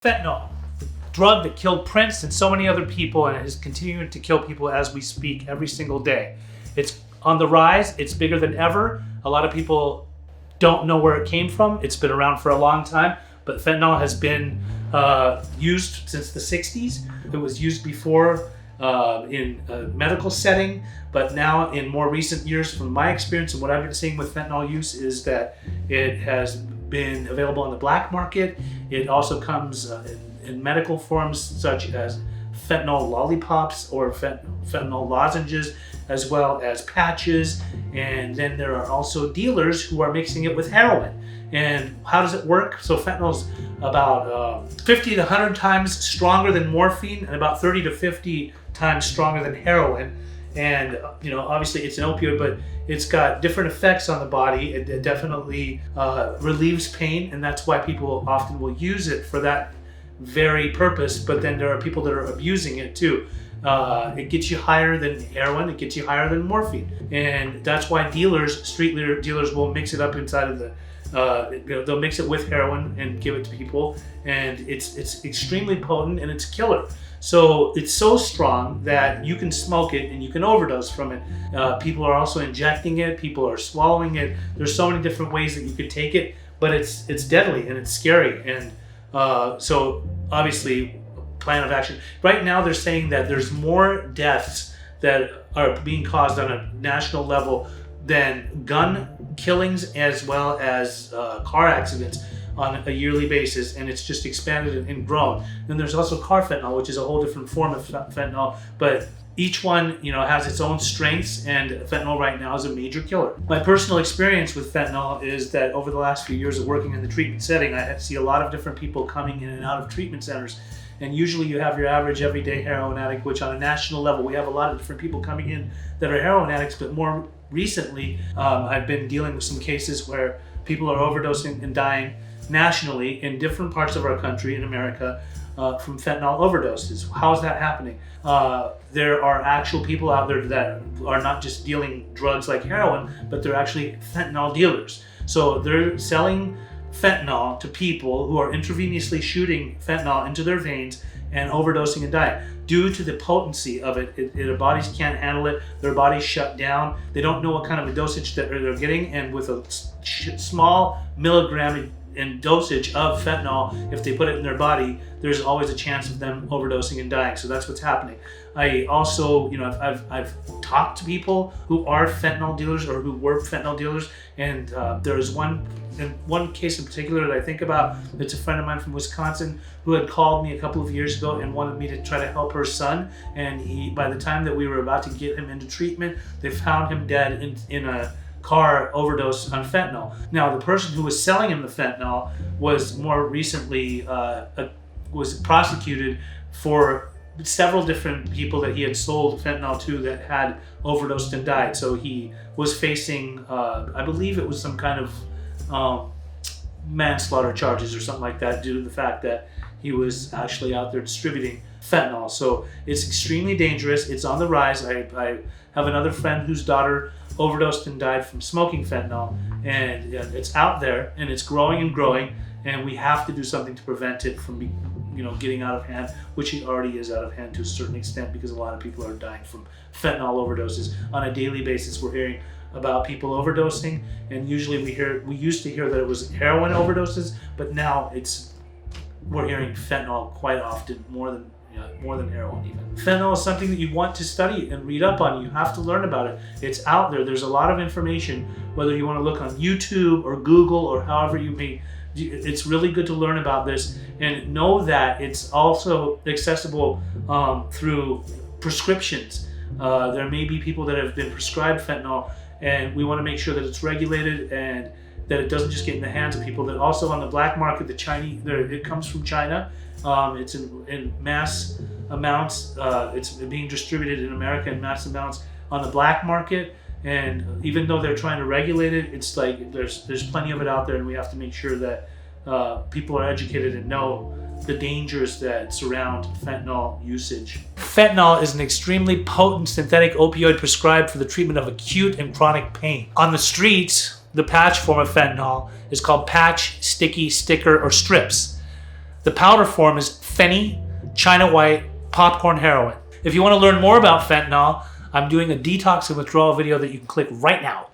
Fentanyl, the drug that killed Prince and so many other people, and is continuing to kill people as we speak every single day. It's on the rise. It's bigger than ever. A lot of people don't know where it came from. It's been around for a long time, but fentanyl has been used since the 60s. It was used before in a medical setting, but now in more recent years, from my experience and what I've been seeing with fentanyl use, is that it has been available on the black market. It also comes in medical forms such as fentanyl lollipops or fentanyl lozenges, as well as patches. And then there are also dealers who are mixing it with heroin. And how does it work? So fentanyl's about 50 to 100 times stronger than morphine and about 30 to 50 times stronger than heroin. And obviously it's an opioid, but it's got different effects on the body. It definitely relieves pain, and that's why people often will use it for that very purpose. But then there are people that are abusing it too. It gets you higher than heroin. It gets you higher than morphine, and that's why street dealers will mix it up inside of the. They'll mix it with heroin and give it to people, and it's extremely potent and it's killer. So it's so strong that you can smoke it and you can overdose from it. People are also injecting it. People are swallowing it. There's so many different ways that you could take it, but it's deadly and it's scary. And so obviously, plan of action. Right now, they're saying that there's more deaths that are being caused on a national level than gun killings as well as car accidents on a yearly basis, and it's just expanded and grown. Then there's also car fentanyl, which is a whole different form of fentanyl, but each one has its own strengths, and fentanyl right now is a major killer. My personal experience with fentanyl is that over the last few years of working in the treatment setting, I see a lot of different people coming in and out of treatment centers. And usually you have your average everyday heroin addict, which on a national level, we have a lot of different people coming in that are heroin addicts. But more recently, I've been dealing with some cases where people are overdosing and dying nationally in different parts of our country, in America, from fentanyl overdoses. How is that happening? There are actual people out there that are not just dealing drugs like heroin, but they're actually fentanyl dealers. So they're selling fentanyl to people who are intravenously shooting fentanyl into their veins and overdosing and dying. Due to the potency of it, their bodies can't handle it. Their bodies shut down. They don't know what kind of a dosage that they're getting, and with a small milligram in dosage of fentanyl, if they put it in their body, there's always a chance of them overdosing and dying. So that's what's happening. I also, I've talked to people who are fentanyl dealers or who were fentanyl dealers, and there is one case in particular that I think about. It's a friend of mine from Wisconsin who had called me a couple of years ago and wanted me to try to help her son. And by the time that we were about to get him into treatment, they found him dead in a car overdose on fentanyl. Now, the person who was selling him the fentanyl was more recently was prosecuted for several different people that he had sold fentanyl to that had overdosed and died. So he was facing, I believe it was some kind of manslaughter charges or something like that, due to the fact that he was actually out there distributing fentanyl. So it's extremely dangerous. It's on the rise. I have another friend whose daughter overdosed and died from smoking fentanyl, and it's out there and it's growing and growing, and we have to do something to prevent it from getting out of hand, which it already is out of hand to a certain extent, because a lot of people are dying from fentanyl overdoses on a daily basis. We're hearing about people overdosing, and usually we used to hear that it was heroin overdoses, but now we're hearing fentanyl quite often, more than heroin even. Fentanyl is something that you want to study and read up on. You have to learn about it. It's out there. There's a lot of information, whether you want to look on YouTube or Google or however you may. It's really good to learn about this, and know that it's also accessible through prescriptions. There may be people that have been prescribed fentanyl, and we want to make sure that it's regulated and that it doesn't just get in the hands of people. That also on the black market, it comes from China. It's in mass amounts. It's being distributed in America in mass amounts on the black market. And even though they're trying to regulate it, it's like there's plenty of it out there, and we have to make sure that people are educated and know the dangers that surround fentanyl usage. Fentanyl is an extremely potent synthetic opioid prescribed for the treatment of acute and chronic pain. On the streets, the patch form of fentanyl is called patch, sticky, sticker, or strips. The powder form is Phenny, China White, Popcorn Heroin. If you want to learn more about fentanyl, I'm doing a detox and withdrawal video that you can click right now.